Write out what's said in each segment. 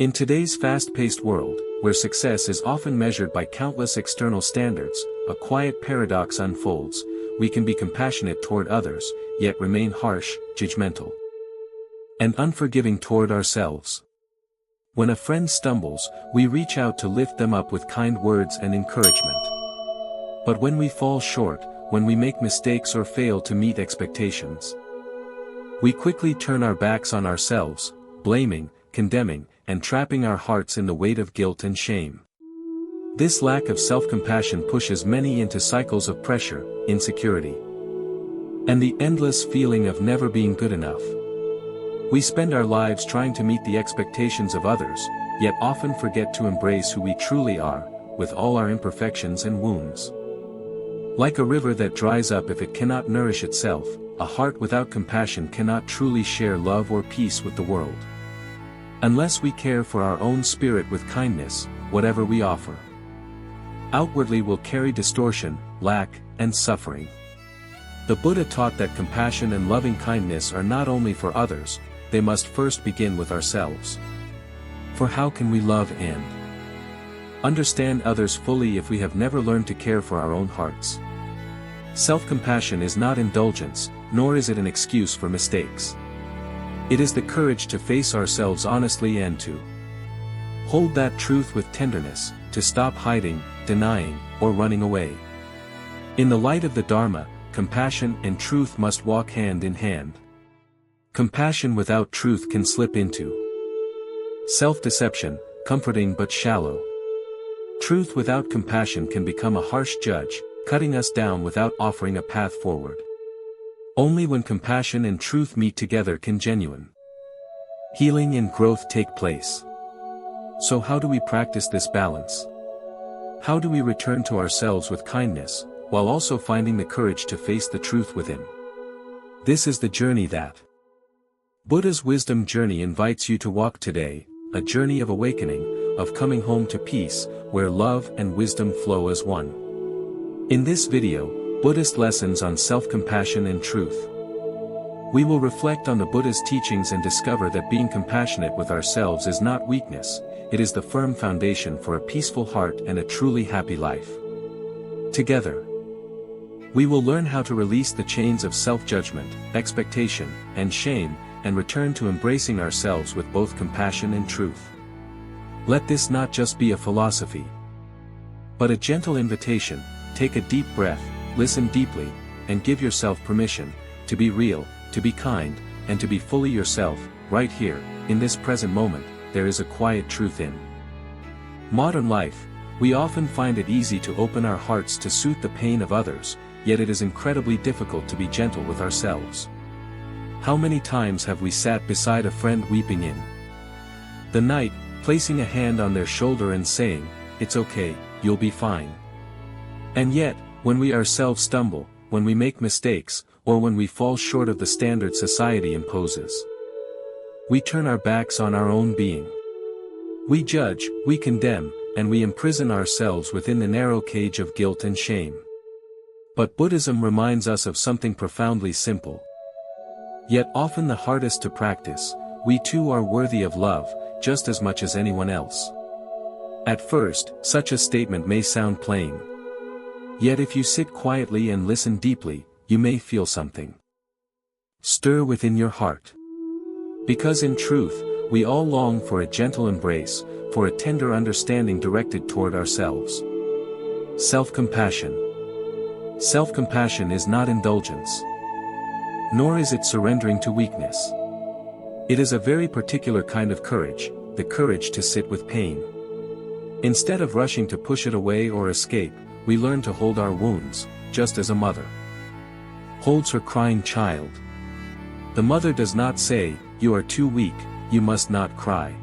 In today's fast-paced world, where success is often measured by countless external standards, a quiet paradox unfolds. We can be compassionate toward others, yet remain harsh, judgmental, and unforgiving toward ourselves. When a friend stumbles, we reach out to lift them up with kind words and encouragement. But when we fall short, when we make mistakes or fail to meet expectations, we quickly turn our backs on ourselves, blaming, condemning, and trapping our hearts in the weight of guilt and shame. This lack of self-compassion pushes many into cycles of pressure, insecurity, and the endless feeling of never being good enough. We spend our lives trying to meet the expectations of others, yet often forget to embrace who we truly are, with all our imperfections and wounds. Like a river that dries up if it cannot nourish itself, a heart without compassion cannot truly share love or peace with the world. Unless we care for our own spirit with kindness, whatever we offer outwardly will carry distortion, lack, and suffering. The Buddha taught that compassion and loving kindness are not only for others, they must first begin with ourselves. For how can we love and understand others fully if we have never learned to care for our own hearts? Self-compassion is not indulgence, nor is it an excuse for mistakes. It is the courage to face ourselves honestly and to hold that truth with tenderness, to stop hiding, denying, or running away. In the light of the Dharma, compassion and truth must walk hand in hand. Compassion without truth can slip into self-deception, comforting but shallow. Truth without compassion can become a harsh judge, cutting us down without offering a path forward. Only when compassion and truth meet together can genuine healing and growth take place. So how do we practice this balance? How do we return to ourselves with kindness, while also finding the courage to face the truth within? This is the journey that Buddha's wisdom journey invites you to walk today, a journey of awakening, of coming home to peace, where love and wisdom flow as one. In this video, Buddhist lessons on self-compassion and truth. We will reflect on the Buddha's teachings and discover that being compassionate with ourselves is not weakness, it is the firm foundation for a peaceful heart and a truly happy life. Together, we will learn how to release the chains of self-judgment, expectation, and shame, and return to embracing ourselves with both compassion and truth. Let this not just be a philosophy, but a gentle invitation. Take a deep breath, listen deeply, and give yourself permission to be real, to be kind, and to be fully yourself. Right here, in this present moment, there is a quiet truth in modern life. We often find it easy to open our hearts to soothe the pain of others, yet it is incredibly difficult to be gentle with ourselves. How many times have we sat beside a friend weeping in the night, placing a hand on their shoulder and saying, "It's okay, you'll be fine." And yet, when we ourselves stumble, when we make mistakes, or when we fall short of the standard society imposes, we turn our backs on our own being. We judge, we condemn, and we imprison ourselves within the narrow cage of guilt and shame. But Buddhism reminds us of something profoundly simple, yet often the hardest to practice: we too are worthy of love, just as much as anyone else. At first, such a statement may sound plain. Yet if you sit quietly and listen deeply, you may feel something stir within your heart. Because in truth, we all long for a gentle embrace, for a tender understanding directed toward ourselves. Self-compassion. Self-compassion is not indulgence, nor is it surrendering to weakness. It is a very particular kind of courage, the courage to sit with pain. Instead of rushing to push it away or escape, we learn to hold our wounds, just as a mother holds her crying child. The mother does not say, "You are too weak, you must not cry."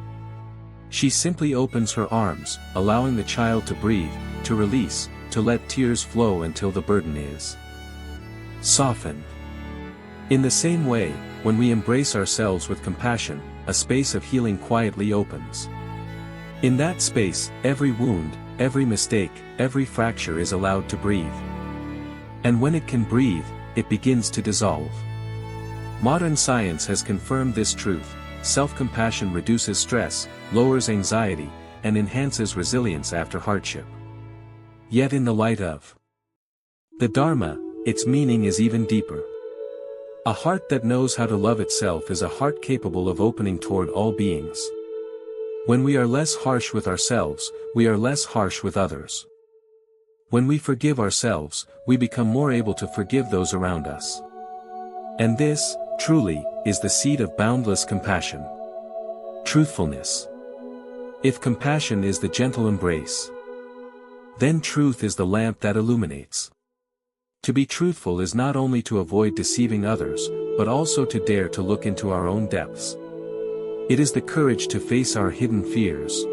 She simply opens her arms, allowing the child to breathe, to release, to let tears flow until the burden is softened. In the same way, when we embrace ourselves with compassion, a space of healing quietly opens. In that space, every wound, every mistake, every fracture is allowed to breathe. And when it can breathe, it begins to dissolve. Modern science has confirmed this truth. self-compassion reduces stress, lowers anxiety, and enhances resilience after hardship. Yet in the light of the Dharma, its meaning is even deeper. A heart that knows how to love itself is a heart capable of opening toward all beings. When we are less harsh with ourselves, we are less harsh with others. When we forgive ourselves, we become more able to forgive those around us. And this, truly, is the seed of boundless compassion. Truthfulness. If compassion is the gentle embrace, then truth is the lamp that illuminates. To be truthful is not only to avoid deceiving others, but also to dare to look into our own depths. It is the courage to face our hidden fears,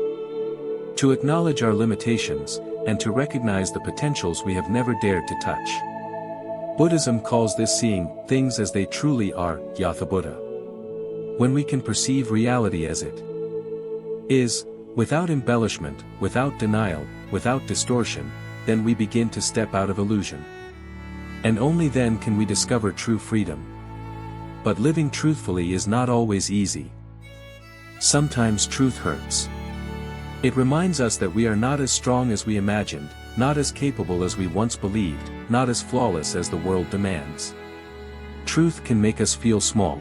to acknowledge our limitations, and to recognize the potentials we have never dared to touch. Buddhism calls this seeing things as they truly are, Yatha Buddha. When we can perceive reality as it is, without embellishment, without denial, without distortion, then we begin to step out of illusion. And only then can we discover true freedom. But living truthfully is not always easy. Sometimes truth hurts. It reminds us that we are not as strong as we imagined, not as capable as we once believed, not as flawless as the world demands. Truth can make us feel small.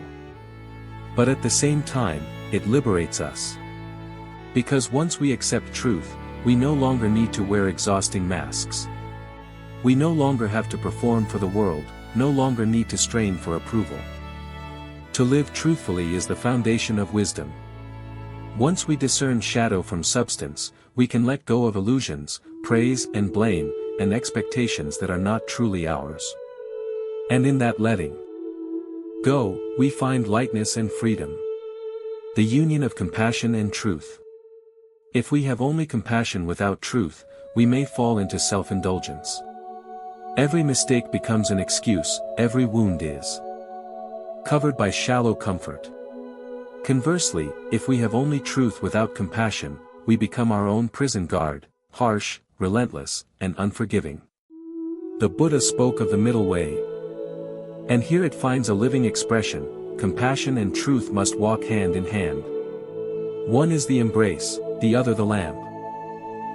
But at the same time, it liberates us. Because once we accept truth, we no longer need to wear exhausting masks. We no longer have to perform for the world, no longer need to strain for approval. To live truthfully is the foundation of wisdom. Once we discern shadow from substance, we can let go of illusions, praise and blame, and expectations that are not truly ours. And in that letting go, we find lightness and freedom. The union of compassion and truth. If we have only compassion without truth, we may fall into self-indulgence. Every mistake becomes an excuse, every wound is covered by shallow comfort. Conversely, if we have only truth without compassion, we become our own prison guard, harsh, relentless, and unforgiving. The Buddha spoke of the middle way. And here it finds a living expression: compassion and truth must walk hand in hand. One is the embrace, the other the lamp.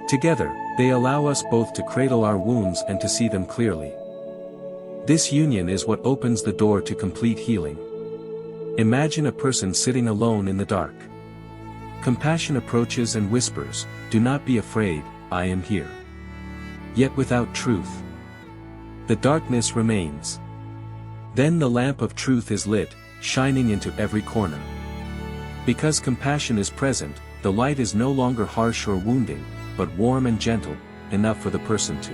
Together, they allow us both to cradle our wounds and to see them clearly. This union is what opens the door to complete healing. Imagine a person sitting alone in the dark. Compassion approaches and whispers, "Do not be afraid, I am here." Yet without truth, the darkness remains. Then the lamp of truth is lit, shining into every corner. Because compassion is present, the light is no longer harsh or wounding, but warm and gentle, enough for the person to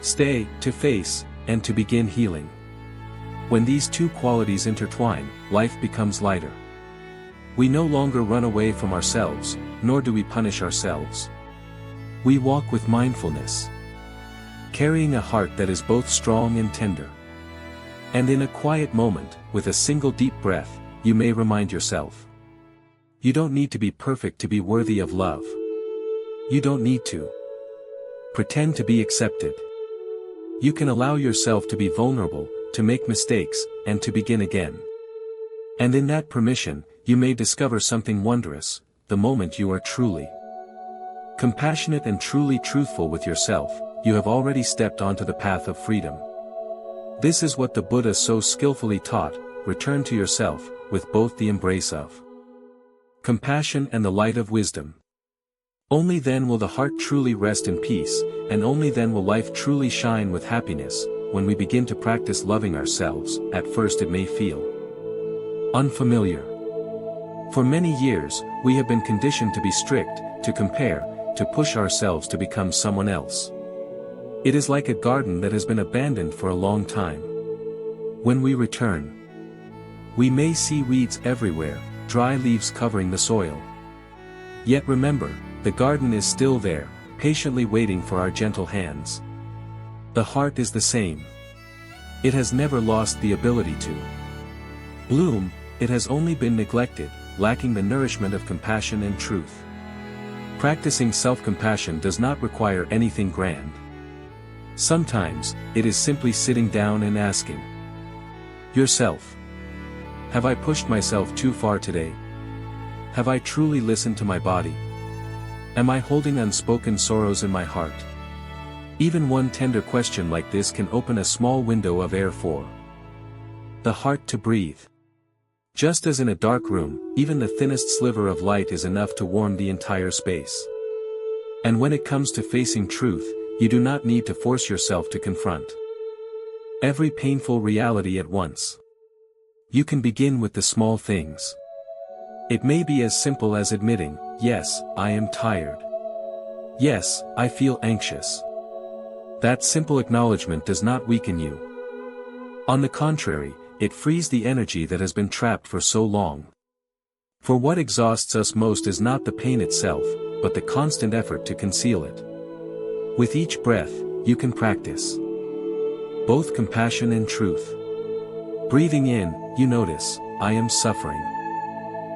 stay, to face, and to begin healing. When these two qualities intertwine, life becomes lighter. We no longer run away from ourselves, nor do we punish ourselves. We walk with mindfulness, carrying a heart that is both strong and tender. And in a quiet moment, with a single deep breath, you may remind yourself. You don't need to be perfect to be worthy of love. You don't need to pretend to be accepted. You can allow yourself to be vulnerable, to make mistakes, and to begin again. And in that permission, you may discover something wondrous: the moment you are truly compassionate and truly truthful with yourself, you have already stepped onto the path of freedom. This is what the Buddha so skillfully taught: return to yourself, with both the embrace of compassion and the light of wisdom. Only then will the heart truly rest in peace, and only then will life truly shine with happiness. When we begin to practice loving ourselves, at first it may feel unfamiliar. For many years, we have been conditioned to be strict, to compare, to push ourselves to become someone else. It is like a garden that has been abandoned for a long time. When we return, we may see weeds everywhere, dry leaves covering the soil. Yet remember, the garden is still there, patiently waiting for our gentle hands. The heart is the same. It has never lost the ability to bloom, it has only been neglected, lacking the nourishment of compassion and truth. Practicing self-compassion does not require anything grand. Sometimes, it is simply sitting down and asking yourself, have I pushed myself too far today, Have I truly listened to my body? Am I holding unspoken sorrows in my heart? Even one tender question like this can open a small window of air for the heart to breathe. Just as in a dark room, even the thinnest sliver of light is enough to warm the entire space. And when it comes to facing truth, you do not need to force yourself to confront every painful reality at once. You can begin with the small things. It may be as simple as admitting, yes, I am tired. Yes, I feel anxious. That simple acknowledgement does not weaken you. On the contrary, it frees the energy that has been trapped for so long. For what exhausts us most is not the pain itself, but the constant effort to conceal it. With each breath, you can practice both compassion and truth. Breathing in, you notice, I am suffering.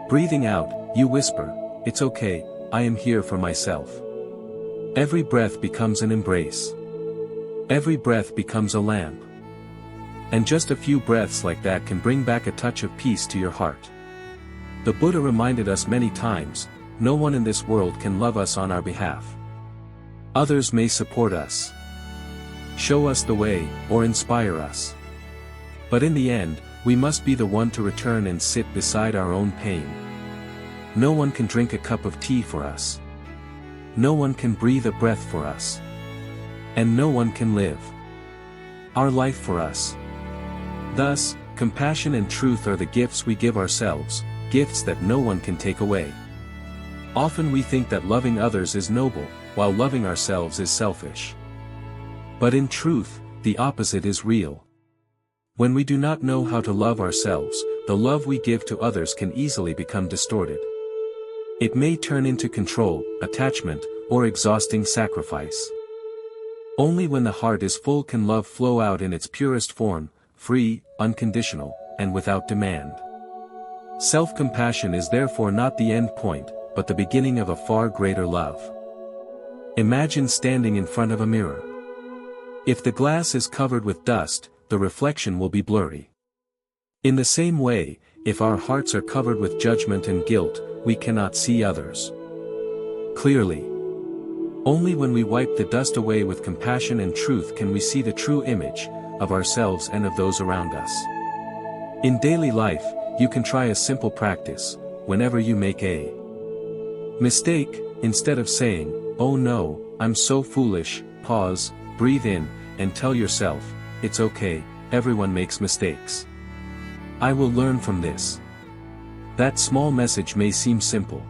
Breathing out, you whisper, it's okay, I am here for myself. Every breath becomes an embrace. Every breath becomes a lamp. And just a few breaths like that can bring back a touch of peace to your heart. The Buddha reminded us many times, no one in this world can love us on our behalf. Others may support us, show us the way, or inspire us. But in the end, we must be the one to return and sit beside our own pain. No one can drink a cup of tea for us. No one can breathe a breath for us. And no one can live our life for us. Thus, compassion and truth are the gifts we give ourselves, gifts that no one can take away. Often we think that loving others is noble, while loving ourselves is selfish. But in truth, the opposite is real. When we do not know how to love ourselves, the love we give to others can easily become distorted. It may turn into control, attachment, or exhausting sacrifice. Only when the heart is full can love flow out in its purest form, free, unconditional, and without demand. Self-compassion is therefore not the end point, but the beginning of a far greater love. Imagine standing in front of a mirror. If the glass is covered with dust, the reflection will be blurry. In the same way, if our hearts are covered with judgment and guilt, we cannot see others clearly. Only when we wipe the dust away with compassion and truth can we see the true image of ourselves and of those around us. In daily life, you can try a simple practice. Whenever you make a mistake, instead of saying, "Oh no, I'm so foolish," pause, breathe in, and tell yourself, "It's okay, everyone makes mistakes. I will learn from this." That small message may seem simple,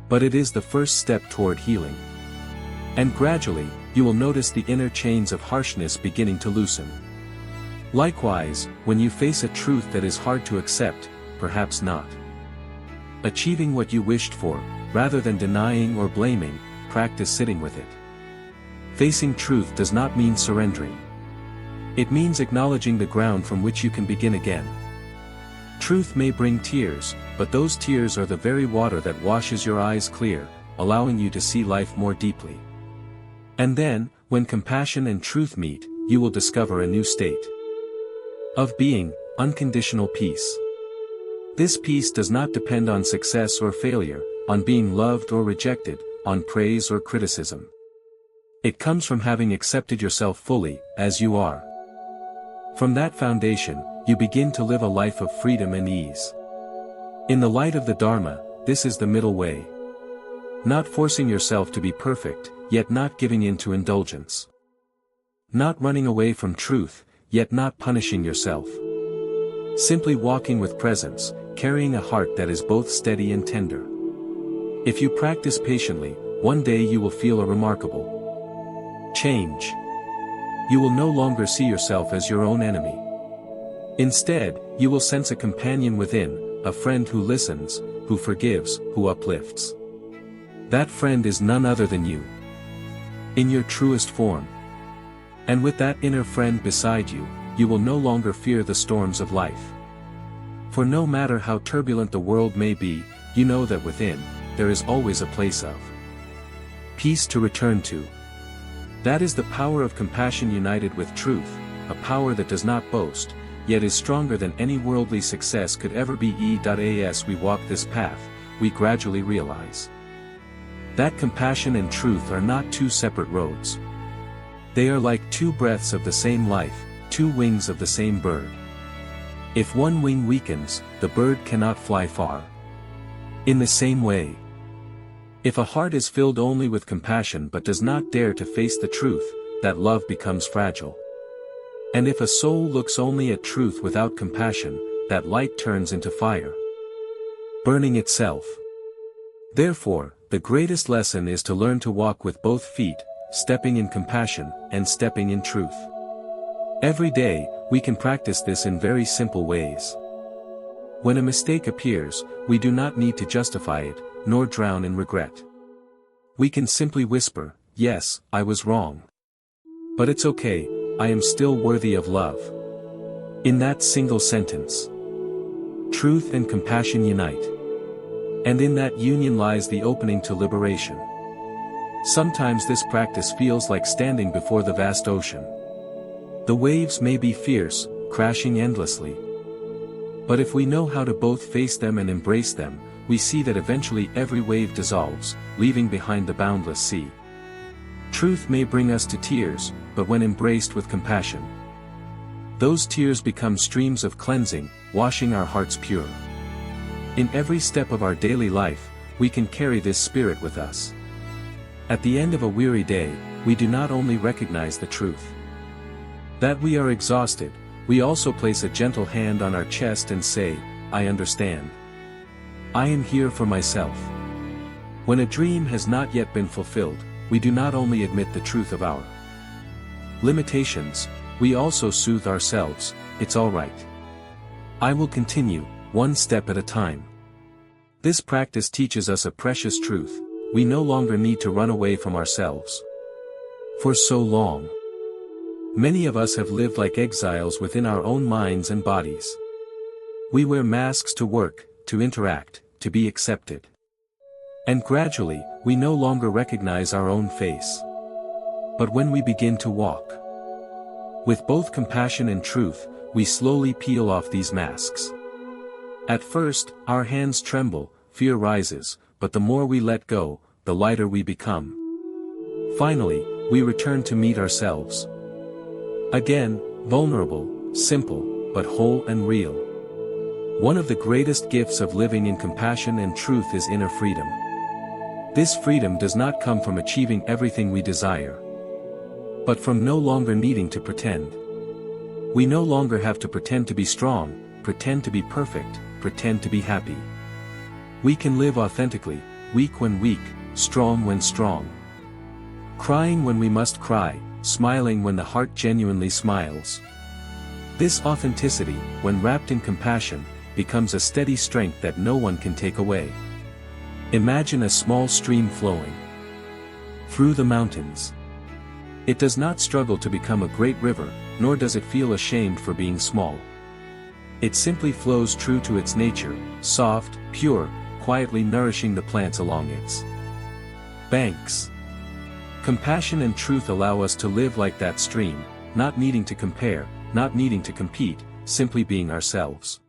but it is the first step toward healing. And gradually, you will notice the inner chains of harshness beginning to loosen. Likewise, when you face a truth that is hard to accept, perhaps not achieving what you wished for, rather than denying or blaming, practice sitting with it. Facing truth does not mean surrendering. It means acknowledging the ground from which you can begin again. Truth may bring tears, but those tears are the very water that washes your eyes clear, allowing you to see life more deeply. And then, when compassion and truth meet, you will discover a new state of being, unconditional peace. This peace does not depend on success or failure, on being loved or rejected, on praise or criticism. It comes from having accepted yourself fully, as you are. From that foundation, you begin to live a life of freedom and ease. In the light of the Dharma, this is the middle way. Not forcing yourself to be perfect, yet not giving in to indulgence. Not running away from truth, yet not punishing yourself. Simply walking with presence, carrying a heart that is both steady and tender. If you practice patiently, one day you will feel a remarkable change. You will no longer see yourself as your own enemy. Instead, you will sense a companion within, a friend who listens, who forgives, who uplifts. That friend is none other than you, in your truest form. And with that inner friend beside you, you will no longer fear the storms of life. For no matter how turbulent the world may be, you know that within, there is always a place of peace to return to. That is the power of compassion united with truth, a power that does not boast, yet is stronger than any worldly success could ever be. As we walk this path, we gradually realize that compassion and truth are not two separate roads. They are like two breaths of the same life, two wings of the same bird. If one wing weakens, the bird cannot fly far. In the same way, if a heart is filled only with compassion but does not dare to face the truth, that love becomes fragile. And if a soul looks only at truth without compassion, that light turns into fire, burning itself. Therefore, the greatest lesson is to learn to walk with both feet, stepping in compassion, and stepping in truth. Every day, we can practice this in very simple ways. When a mistake appears, we do not need to justify it, nor drown in regret. We can simply whisper, "Yes, I was wrong. But it's okay, I am still worthy of love." In that single sentence, truth and compassion unite. And in that union lies the opening to liberation. Sometimes this practice feels like standing before the vast ocean. The waves may be fierce, crashing endlessly. But if we know how to both face them and embrace them, we see that eventually every wave dissolves, leaving behind the boundless sea. Truth may bring us to tears, but when embraced with compassion, those tears become streams of cleansing, washing our hearts pure. In every step of our daily life, we can carry this spirit with us. At the end of a weary day, we do not only recognize the truth that we are exhausted, we also place a gentle hand on our chest and say, "I understand. I am here for myself." When a dream has not yet been fulfilled, we do not only admit the truth of our limitations, we also soothe ourselves, "It's all right. I will continue, one step at a time." This practice teaches us a precious truth: we no longer need to run away from ourselves. For so long, many of us have lived like exiles within our own minds and bodies. We wear masks to work, to interact, to be accepted. And gradually, we no longer recognize our own face. But when we begin to walk with both compassion and truth, we slowly peel off these masks. At first, our hands tremble, fear rises, but the more we let go, the lighter we become. Finally, we return to meet ourselves again, vulnerable, simple, but whole and real. One of the greatest gifts of living in compassion and truth is inner freedom. This freedom does not come from achieving everything we desire, but from no longer needing to pretend. We no longer have to pretend to be strong, pretend to be perfect, pretend to be happy. We can live authentically, weak when weak, strong when strong. Crying when we must cry, smiling when the heart genuinely smiles. This authenticity, when wrapped in compassion, becomes a steady strength that no one can take away. Imagine a small stream flowing through the mountains. It does not struggle to become a great river, nor does it feel ashamed for being small. It simply flows true to its nature, soft, pure, quietly nourishing the plants along its banks. Compassion and truth allow us to live like that stream, not needing to compare, not needing to compete, simply being ourselves.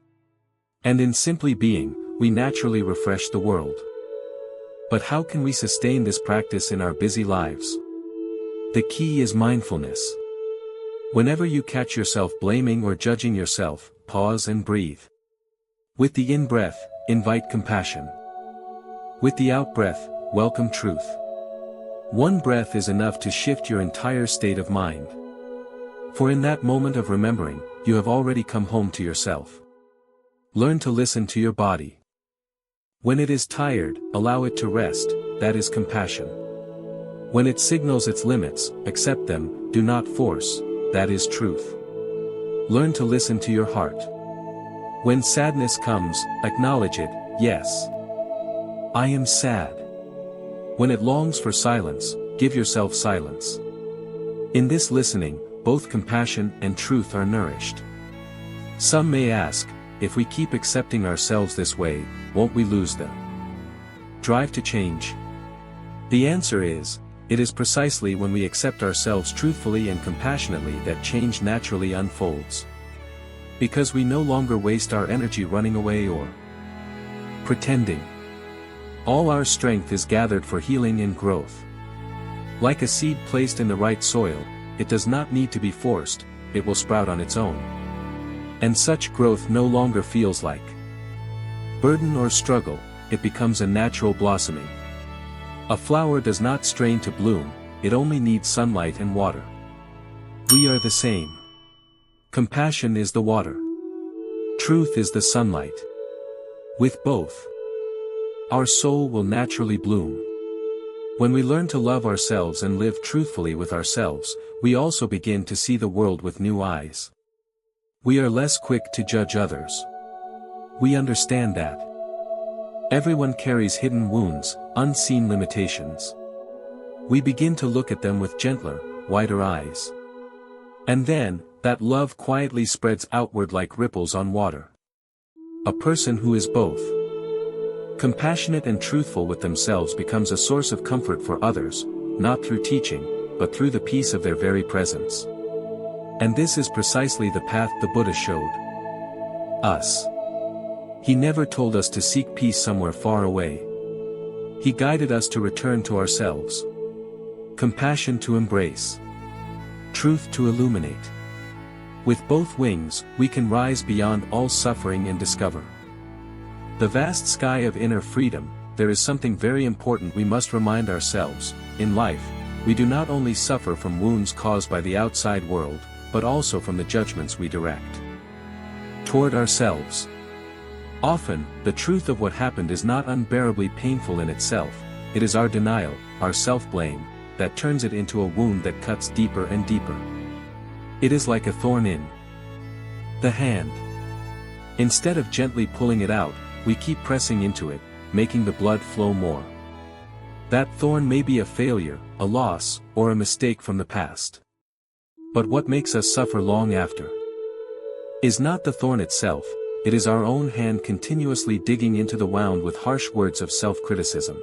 And in simply being, we naturally refresh the world. But how can we sustain this practice in our busy lives? The key is mindfulness. Whenever you catch yourself blaming or judging yourself, pause and breathe. With the in-breath, invite compassion. With the out-breath, welcome truth. One breath is enough to shift your entire state of mind. For in that moment of remembering, you have already come home to yourself. Learn to listen to your body. When it is tired, allow it to rest, that is compassion. When it signals its limits, accept them, do not force, that is truth. Learn to listen to your heart. When sadness comes, acknowledge it, yes, I am sad. When it longs for silence, give yourself silence. In this listening, both compassion and truth are nourished. Some may ask, if we keep accepting ourselves this way, won't we lose the drive to change? The answer is, it is precisely when we accept ourselves truthfully and compassionately that change naturally unfolds. Because we no longer waste our energy running away or pretending. All our strength is gathered for healing and growth. Like a seed placed in the right soil, it does not need to be forced, it will sprout on its own. And such growth no longer feels like burden or struggle, it becomes a natural blossoming. A flower does not strain to bloom, it only needs sunlight and water. We are the same. Compassion is the water. Truth is the sunlight. With both, our soul will naturally bloom. When we learn to love ourselves and live truthfully with ourselves, we also begin to see the world with new eyes. We are less quick to judge others. We understand that everyone carries hidden wounds, unseen limitations. We begin to look at them with gentler, wider eyes. And then, that love quietly spreads outward like ripples on water. A person who is both compassionate and truthful with themselves becomes a source of comfort for others, not through teaching, but through the peace of their very presence. And this is precisely the path the Buddha showed us. He never told us to seek peace somewhere far away. He guided us to return to ourselves. Compassion to embrace. Truth to illuminate. With both wings, we can rise beyond all suffering and discover the vast sky of inner freedom. There is something very important we must remind ourselves. In life, we do not only suffer from wounds caused by the outside world, but also from the judgments we direct toward ourselves. Often, the truth of what happened is not unbearably painful in itself, it is our denial, our self-blame, that turns it into a wound that cuts deeper and deeper. It is like a thorn in the hand. Instead of gently pulling it out, we keep pressing into it, making the blood flow more. That thorn may be a failure, a loss, or a mistake from the past. But what makes us suffer long after is not the thorn itself, it is our own hand continuously digging into the wound with harsh words of self-criticism.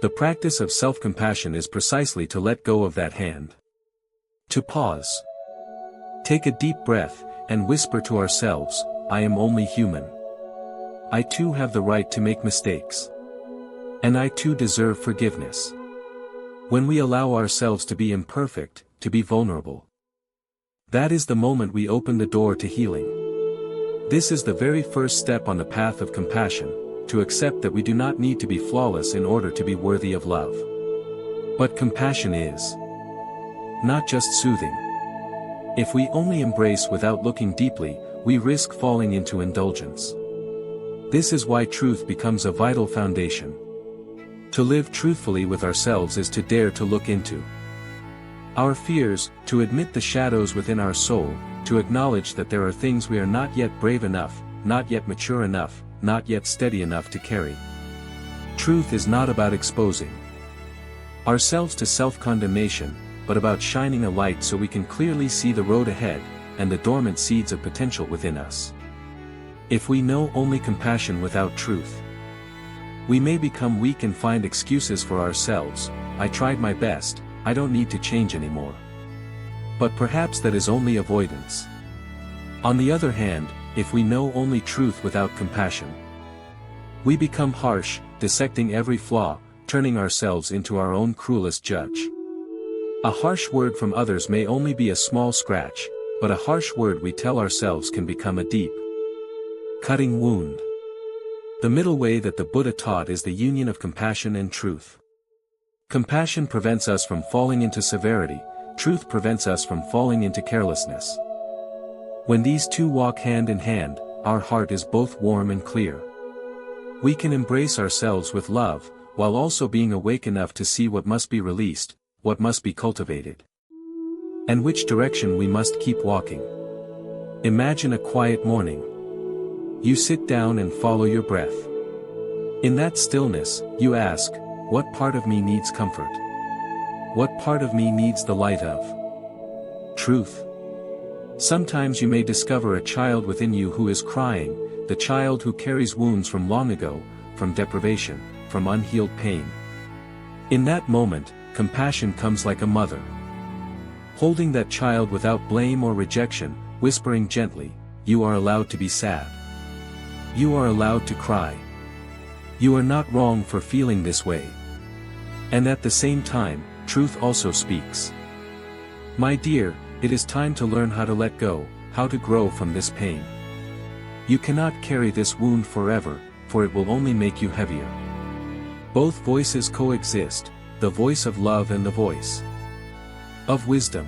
The practice of self-compassion is precisely to let go of that hand. To pause. Take a deep breath, and whisper to ourselves, I am only human. I too have the right to make mistakes. And I too deserve forgiveness. When we allow ourselves to be imperfect, to be vulnerable, that is the moment we open the door to healing. This is the very first step on the path of compassion, to accept that we do not need to be flawless in order to be worthy of love. But compassion is not just soothing. If we only embrace without looking deeply, we risk falling into indulgence. This is why truth becomes a vital foundation. To live truthfully with ourselves is to dare to look into our fears, to admit the shadows within our soul, to acknowledge that there are things we are not yet brave enough, not yet mature enough, not yet steady enough to carry. Truth is not about exposing ourselves to self-condemnation, but about shining a light so we can clearly see the road ahead, and the dormant seeds of potential within us. If we know only compassion without truth, we may become weak and find excuses for ourselves. I tried my best, I don't need to change anymore. But perhaps that is only avoidance. On the other hand, if we know only truth without compassion, we become harsh, dissecting every flaw, turning ourselves into our own cruelest judge. A harsh word from others may only be a small scratch, but a harsh word we tell ourselves can become a deep, cutting wound. The middle way that the Buddha taught is the union of compassion and truth. Compassion prevents us from falling into severity, truth prevents us from falling into carelessness. When these two walk hand in hand, our heart is both warm and clear. We can embrace ourselves with love, while also being awake enough to see what must be released, what must be cultivated, and which direction we must keep walking. Imagine a quiet morning. You sit down and follow your breath. In that stillness, you ask, what part of me needs comfort? What part of me needs the light of truth? Sometimes you may discover a child within you who is crying, the child who carries wounds from long ago, from deprivation, from unhealed pain. In that moment, compassion comes like a mother, holding that child without blame or rejection, whispering gently, you are allowed to be sad. You are allowed to cry. You are not wrong for feeling this way. And at the same time, truth also speaks. My dear, it is time to learn how to let go, how to grow from this pain. You cannot carry this wound forever, for it will only make you heavier. Both voices coexist, the voice of love and the voice of wisdom.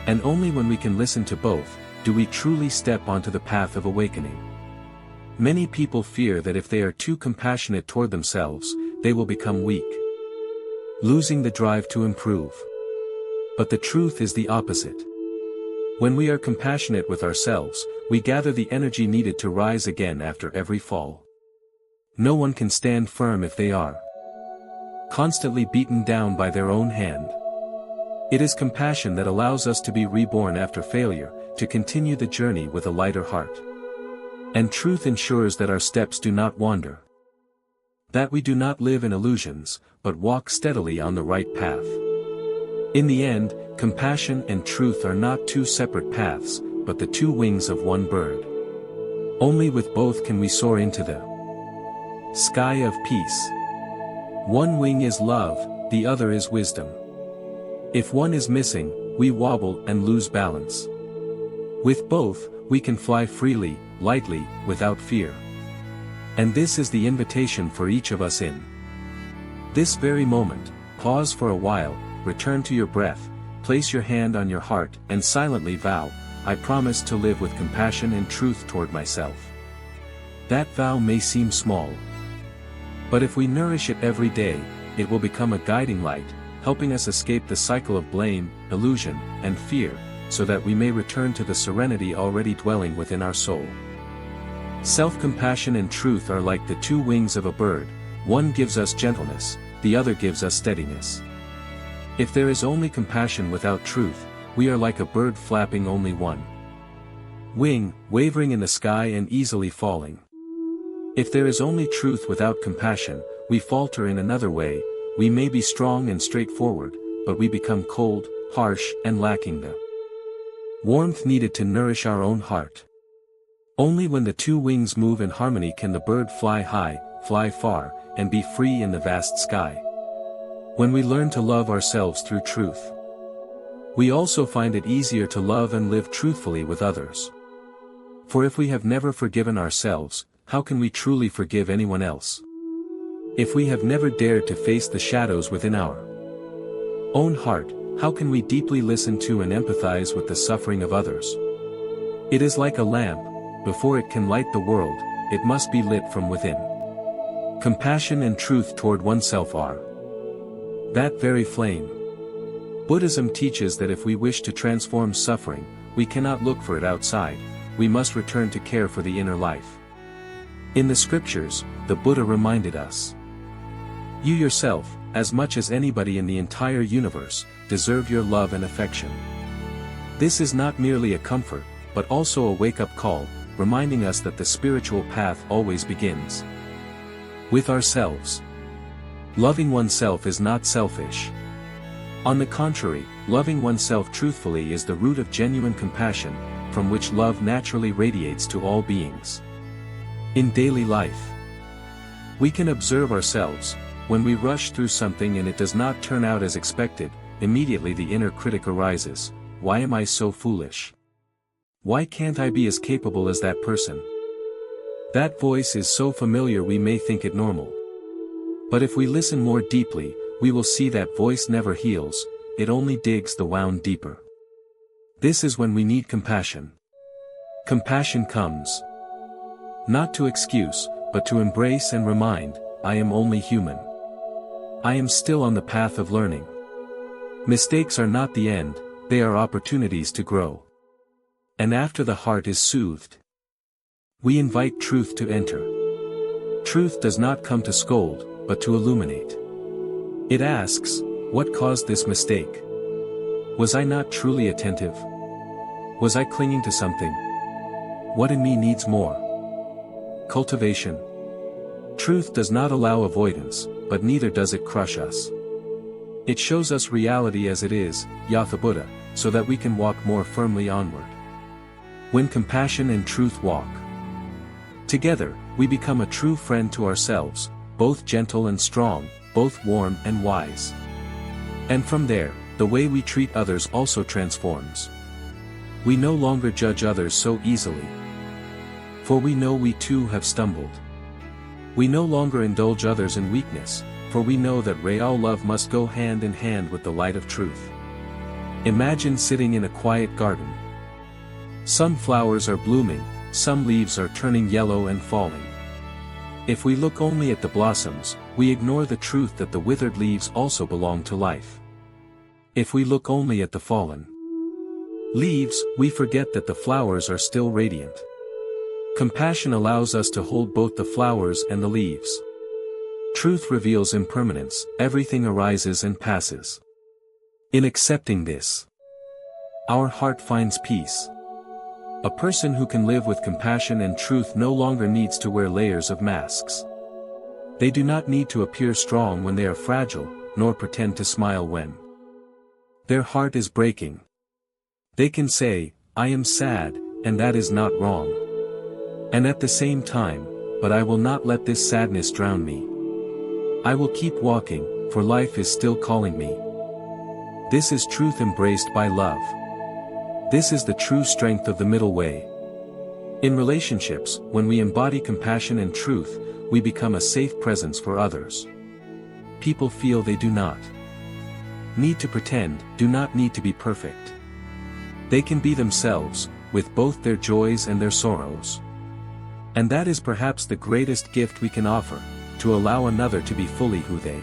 And only when we can listen to both, do we truly step onto the path of awakening. Many people fear that if they are too compassionate toward themselves, they will become weak, losing the drive to improve. But the truth is the opposite. When we are compassionate with ourselves, we gather the energy needed to rise again after every fall. No one can stand firm if they are constantly beaten down by their own hand. It is compassion that allows us to be reborn after failure, to continue the journey with a lighter heart. And truth ensures that our steps do not wander, that we do not live in illusions, but walk steadily on the right path. In the end, compassion and truth are not two separate paths, but the two wings of one bird. Only with both can we soar into the sky of peace. One wing is love, the other is wisdom. If one is missing, we wobble and lose balance. With both, we can fly freely, lightly, without fear. And this is the invitation for each of us in this very moment. Pause for a while, return to your breath, place your hand on your heart and silently vow, I promise to live with compassion and truth toward myself. That vow may seem small, but if we nourish it every day, it will become a guiding light, helping us escape the cycle of blame, illusion, and fear, so that we may return to the serenity already dwelling within our soul. Self-compassion and truth are like the two wings of a bird, one gives us gentleness, the other gives us steadiness. If there is only compassion without truth, we are like a bird flapping only one wing, wavering in the sky and easily falling. If there is only truth without compassion, we falter in another way, we may be strong and straightforward, but we become cold, harsh, and lacking the warmth needed to nourish our own heart. Only when the two wings move in harmony can the bird fly high, fly far, and be free in the vast sky. When we learn to love ourselves through truth, we also find it easier to love and live truthfully with others. For if we have never forgiven ourselves, how can we truly forgive anyone else? If we have never dared to face the shadows within our own heart, how can we deeply listen to and empathize with the suffering of others? It is like a lamp, before it can light the world, it must be lit from within. Compassion and truth toward oneself are that very flame. Buddhism teaches that if we wish to transform suffering, we cannot look for it outside, we must return to care for the inner life. In the scriptures, the Buddha reminded us, you yourself, as much as anybody in the entire universe, deserve your love and affection. This is not merely a comfort, but also a wake-up call, reminding us that the spiritual path always begins with ourselves. Loving oneself is not selfish. On the contrary, loving oneself truthfully is the root of genuine compassion, from which love naturally radiates to all beings. In daily life, we can observe ourselves. When we rush through something and it does not turn out as expected, immediately the inner critic arises, why am I so foolish? Why can't I be as capable as that person? That voice is so familiar we may think it normal. But if we listen more deeply, we will see that voice never heals, it only digs the wound deeper. This is when we need compassion. Compassion comes not to excuse, but to embrace and remind, I am only human. I am still on the path of learning. Mistakes are not the end, they are opportunities to grow. And after the heart is soothed, we invite truth to enter. Truth does not come to scold, but to illuminate. It asks, what caused this mistake? Was I not truly attentive? Was I clinging to something? What in me needs more cultivation? Truth does not allow avoidance, but neither does it crush us. It shows us reality as it is, Yatha Buddha, so that we can walk more firmly onward. When compassion and truth walk together, we become a true friend to ourselves, both gentle and strong, both warm and wise. And from there, the way we treat others also transforms. We no longer judge others so easily. For we know we too have stumbled. We no longer indulge others in weakness, for we know that real love must go hand in hand with the light of truth. Imagine sitting in a quiet garden. Some flowers are blooming, some leaves are turning yellow and falling. If we look only at the blossoms, we ignore the truth that the withered leaves also belong to life. If we look only at the fallen leaves, we forget that the flowers are still radiant. Compassion allows us to hold both the flowers and the leaves. Truth reveals impermanence, everything arises and passes. In accepting this, our heart finds peace. A person who can live with compassion and truth no longer needs to wear layers of masks. They do not need to appear strong when they are fragile, nor pretend to smile when their heart is breaking. They can say, "I am sad," and that is not wrong. And at the same time, "But I will not let this sadness drown me. I will keep walking, for life is still calling me." This is truth embraced by love. This is the true strength of the middle way. In relationships, when we embody compassion and truth, we become a safe presence for others. People feel they do not need to pretend, do not need to be perfect. They can be themselves, with both their joys and their sorrows. And that is perhaps the greatest gift we can offer, to allow another to be fully who they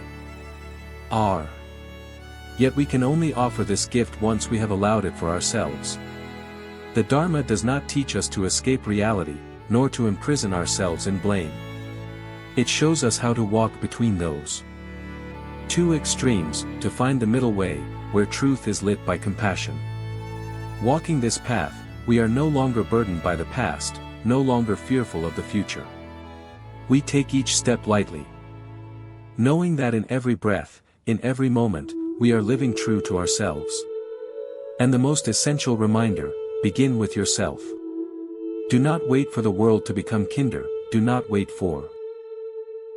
are. Yet we can only offer this gift once we have allowed it for ourselves. The Dharma does not teach us to escape reality, nor to imprison ourselves in blame. It shows us how to walk between those two extremes, to find the middle way, where truth is lit by compassion. Walking this path, we are no longer burdened by the past, no longer fearful of the future. We take each step lightly, knowing that in every breath, in every moment, we are living true to ourselves. And the most essential reminder, begin with yourself. Do not wait for the world to become kinder, do not wait for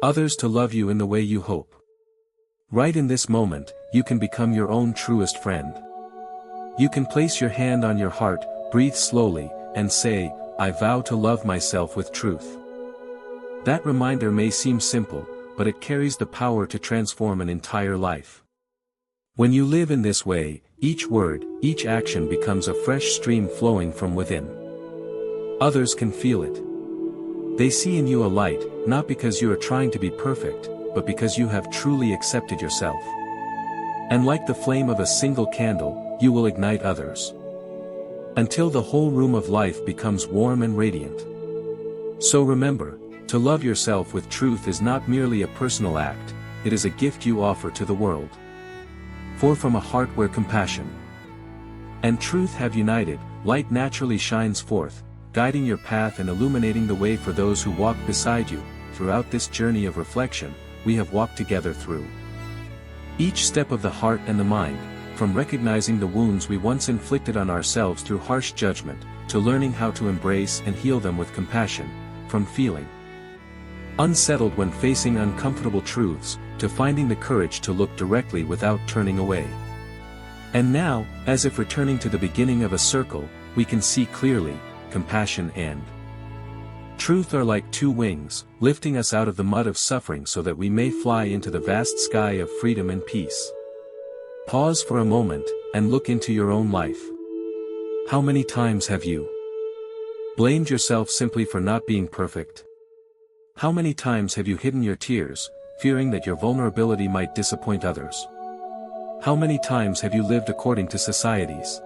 others to love you in the way you hope. Right in this moment, you can become your own truest friend. You can place your hand on your heart, breathe slowly, and say, "I vow to love myself with truth." That reminder may seem simple, but it carries the power to transform an entire life. When you live in this way, each word, each action becomes a fresh stream flowing from within. Others can feel it. They see in you a light, not because you are trying to be perfect, but because you have truly accepted yourself. And like the flame of a single candle, you will ignite others, until the whole room of life becomes warm and radiant. So remember, to love yourself with truth is not merely a personal act, it is a gift you offer to the world. For from a heart where compassion and truth have united, light naturally shines forth, guiding your path and illuminating the way for those who walk beside you. Throughout this journey of reflection, we have walked together through each step of the heart and the mind, from recognizing the wounds we once inflicted on ourselves through harsh judgment, to learning how to embrace and heal them with compassion, from feeling unsettled when facing uncomfortable truths, to finding the courage to look directly without turning away. And now, as if returning to the beginning of a circle, we can see clearly, compassion and truth are like two wings, lifting us out of the mud of suffering so that we may fly into the vast sky of freedom and peace. Pause for a moment, and look into your own life. How many times have you blamed yourself simply for not being perfect? How many times have you hidden your tears, fearing that your vulnerability might disappoint others? How many times have you lived according to society's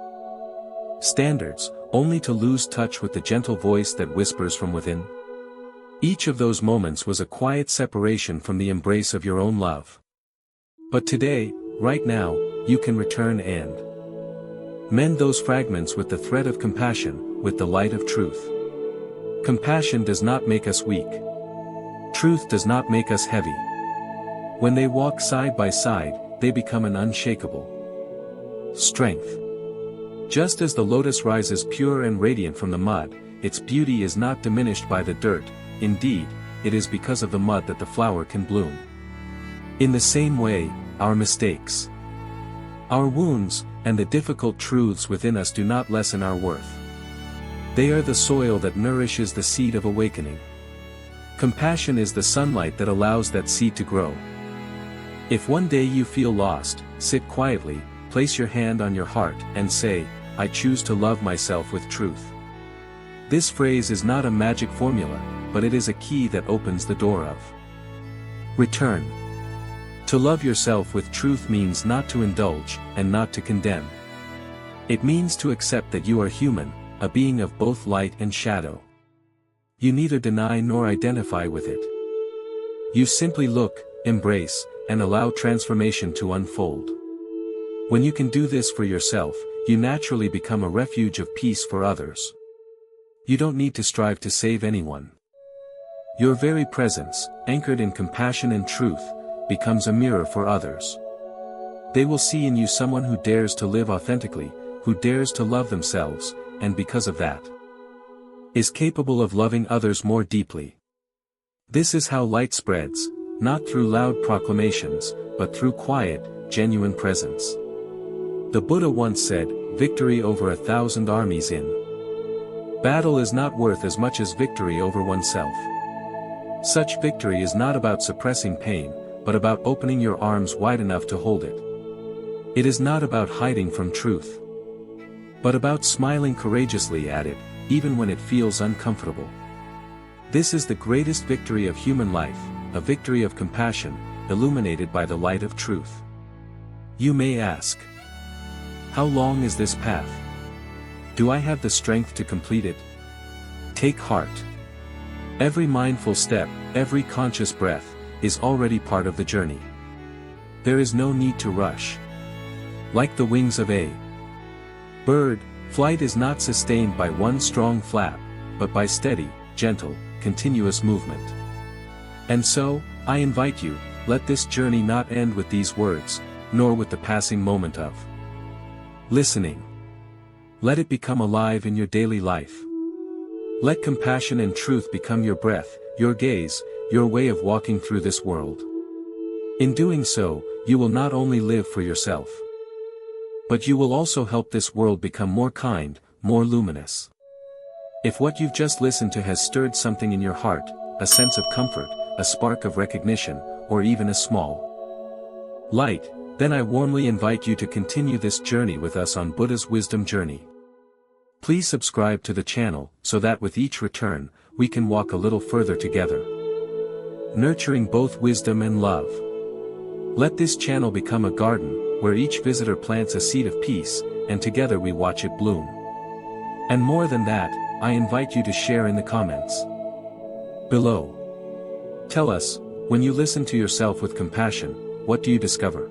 standards, only to lose touch with the gentle voice that whispers from within? Each of those moments was a quiet separation from the embrace of your own love. But today, right now, you can return and mend those fragments with the thread of compassion, with the light of truth. Compassion does not make us weak. Truth does not make us heavy. When they walk side by side, they become an unshakable strength. Just as the lotus rises pure and radiant from the mud, its beauty is not diminished by the dirt. Indeed, it is because of the mud that the flower can bloom. In the same way, our mistakes, our wounds, and the difficult truths within us do not lessen our worth. They are the soil that nourishes the seed of awakening. Compassion is the sunlight that allows that seed to grow. If one day you feel lost, sit quietly, place your hand on your heart, and say, "I choose to love myself with truth." This phrase is not a magic formula, but it is a key that opens the door of return. To love yourself with truth means not to indulge, and not to condemn. It means to accept that you are human, a being of both light and shadow. You neither deny nor identify with it. You simply look, embrace, and allow transformation to unfold. When you can do this for yourself, you naturally become a refuge of peace for others. You don't need to strive to save anyone. Your very presence, anchored in compassion and truth, becomes a mirror for others. They will see in you someone who dares to live authentically, who dares to love themselves, and because of that, is capable of loving others more deeply. This is how light spreads, not through loud proclamations, but through quiet, genuine presence. The Buddha once said, "Victory over 1,000 armies in battle is not worth as much as victory over oneself." Such victory is not about suppressing pain, but about opening your arms wide enough to hold it. It is not about hiding from truth, but about smiling courageously at it, even when it feels uncomfortable. This is the greatest victory of human life, a victory of compassion, illuminated by the light of truth. You may ask, how long is this path? Do I have the strength to complete it? Take heart. Every mindful step, every conscious breath, is already part of the journey. There is no need to rush. Like the wings of a bird, flight is not sustained by one strong flap, but by steady, gentle, continuous movement. And so, I invite you, let this journey not end with these words, nor with the passing moment of listening. Let it become alive in your daily life. Let compassion and truth become your breath, your gaze, your way of walking through this world. In doing so, you will not only live for yourself, but you will also help this world become more kind, more luminous. If what you've just listened to has stirred something in your heart, a sense of comfort, a spark of recognition, or even a small light, then I warmly invite you to continue this journey with us on Buddha's Wisdom Journey. Please subscribe to the channel, so that with each return, we can walk a little further together, nurturing both wisdom and love. Let this channel become a garden, where each visitor plants a seed of peace, and together we watch it bloom. And more than that, I invite you to share in the comments below. Tell us, when you listen to yourself with compassion, what do you discover?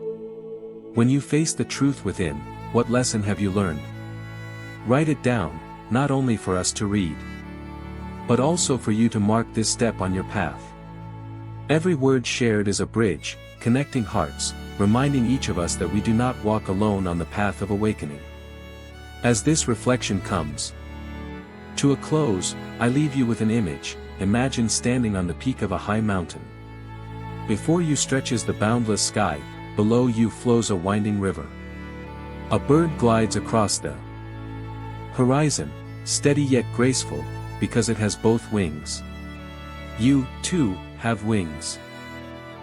When you face the truth within, what lesson have you learned? Write it down, not only for us to read, but also for you to mark this step on your path. Every word shared is a bridge, connecting hearts, reminding each of us that we do not walk alone on the path of awakening. As this reflection comes to a close, I leave you with an image. Imagine standing on the peak of a high mountain. Before you stretches the boundless sky, below you flows a winding river. A bird glides across the horizon, steady yet graceful, because it has both wings. You, too, have wings.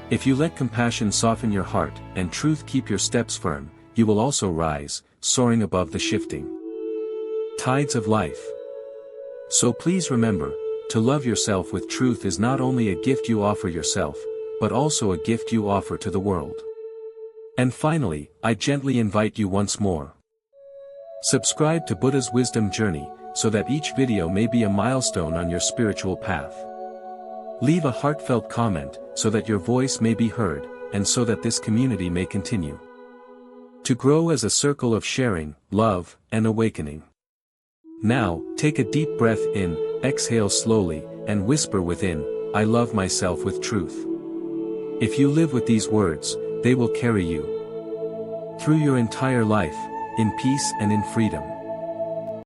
If you let compassion soften your heart, and truth keep your steps firm, you will also rise, soaring above the shifting tides of life. So please remember, to love yourself with truth is not only a gift you offer yourself, but also a gift you offer to the world. And finally, I gently invite you once more. Subscribe to Buddha's Wisdom Journey, so that each video may be a milestone on your spiritual path. Leave a heartfelt comment, so that your voice may be heard, and so that this community may continue to grow as a circle of sharing, love, and awakening. Now, take a deep breath in, exhale slowly, and whisper within, "I love myself with truth." If you live with these words, they will carry you through your entire life, in peace and in freedom.